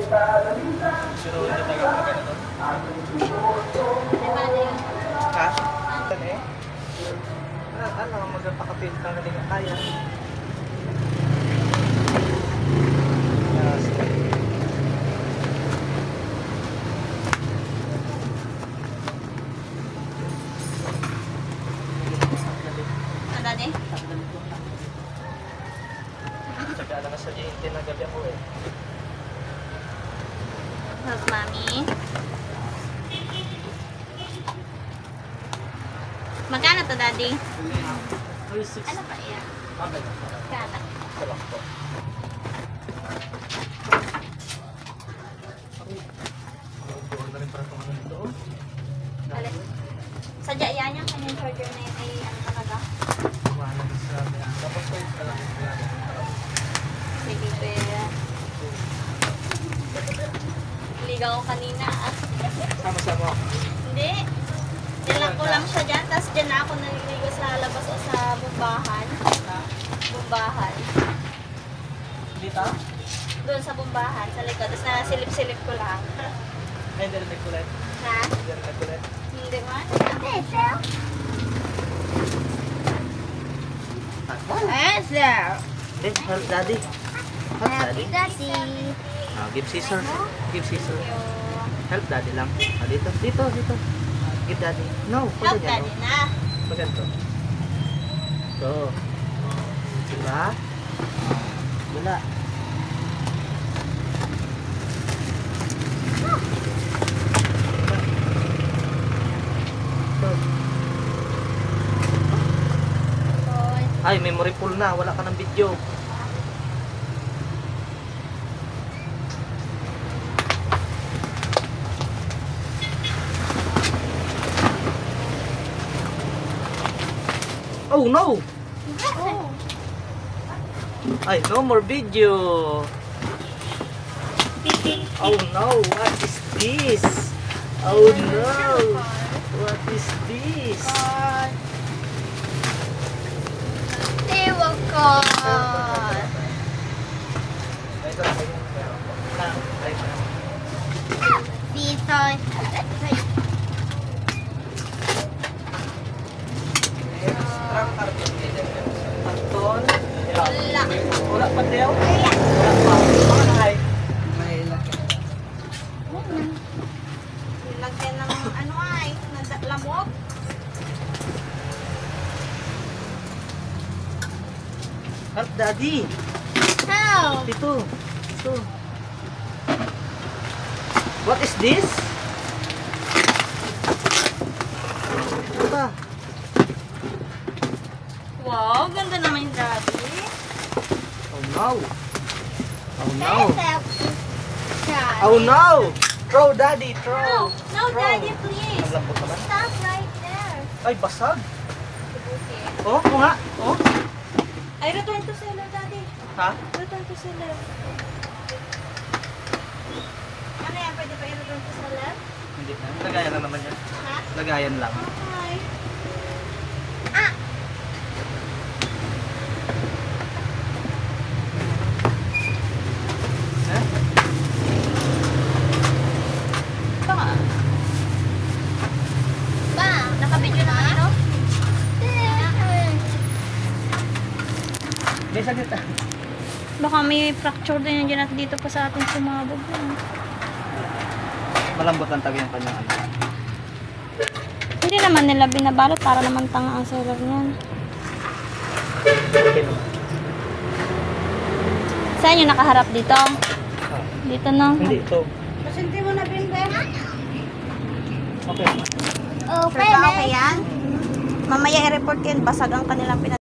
Pero hindi tayo magano to. Ha? Ano eh? Ano, magpakapit lang na din kaya. Yes. Ano din? Sabi alam ka sa GNT na gabi ako eh. Help, Mami. Magkano to, Daddy? Ano pa yan? Magkano? Sadya yan yung kanyang charger na yun ay ano talaga? Sige, pera. Ligaw ko kanina ah. Sama-sama. Hindi. Dilang ko lang siya dyan. Tapos dyan na ako naliligo sa labas o sa bumbahan. Bumbahan. Dito? Doon sa bumbahan, sa likod. Tapos nasilip-silip ko lang. Ay, hindi rin nagkulit. Ha? Hindi rin nagkulit. Hindi man. Hey, help daddy. Help daddy. Daddy. Give scissor. Give scissor. Help daddy lang. Dito. Dito. Give daddy. No. Help Daddy na. Maganto. Ito. Diba? Wala. Ito. Ay, memory full na. Wala ka ng video. Oh no! Oh. Ay, no more video. Oh no, what is this? Oh no, what is this? Ewan ko. Dito. Karton. Wala. Wala pa tayo? Wala pa. Ay. May laki. Nilagyan ng ano ay, lamok. Help daddy. Help. Ito. What is this? Ano ba? Wow, ganda naman yung Daddy. Oh no. Oh no. Daddy. Oh no. Throw daddy, throw. No, Throw. Daddy, please. Ang lambot naman. Stop right there. Ay, basag. Okay. Oh, nga. Oh. Ay, return to seller, Daddy. Ha? Return to seller. Ano yan? Pwede pa i-return to seller? Hindi na. Lagayan na naman yan. Ha? Lagayan lang. Okay. Ha? Ba, naka-video naman ito? May saglit ah. Baka may fracture din yan dyan at dito pa sa ating sumabog. Malambot lang tabi ang kanyang ano. Hindi naman nila binabalot para naman tanga ang seller niyan. Okay naman. Saan yung nakaharap dito? Ah. Dito na. Hindi, ito. Pasinti mo na binde. Okay. Okay, okay yan? Mamaya i-report yan. Basag ang kanilang